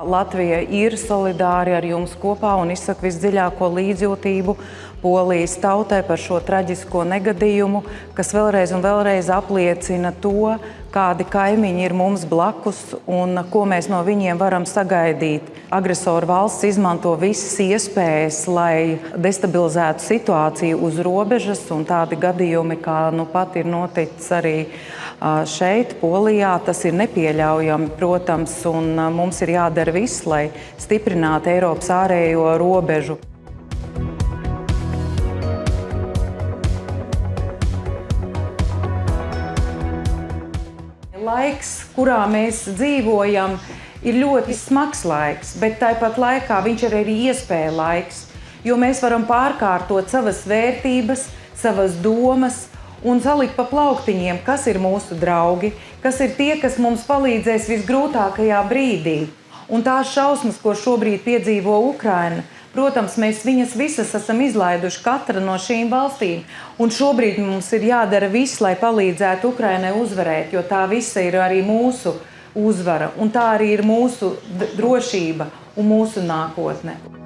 Latvija ir solidāri ar jums kopā un izsaka visdziļāko līdzjūtību Polijas tautai par šo traģisko negadījumu, kas vēlreiz un vēlreiz apliecina to, kādi kaimiņi ir mums blakus un ko mēs no viņiem varam sagaidīt. Agresoru valsts izmanto visas iespējas, lai destabilizētu situāciju uz robežas, un tādi gadījumi, kā pat ir noticis arī šeit, Polijā, tas ir nepieļaujami, protams, un mums ir jādara viss, lai stiprinātu Eiropas ārējo robežu. Laiks, kurā mēs dzīvojam, ir ļoti smags laiks, bet tāpat laikā viņš ir arī iespēja laiks, jo mēs varam pārkārtot savas vērtības, savas domas un salikt pa plauktiņiem, kas ir mūsu draugi, kas ir tie, kas mums palīdzēs visgrūtākajā brīdī. Un tās šausmas, ko šobrīd piedzīvo Ukraina, protams, mēs viņas visas esam izlaiduši katra no šīm valstīm. Un šobrīd mums ir jādara viss, lai palīdzētu Ukrainai uzvarēt, jo tā visa ir arī mūsu uzvara. Un tā arī ir mūsu drošība un mūsu nākotne.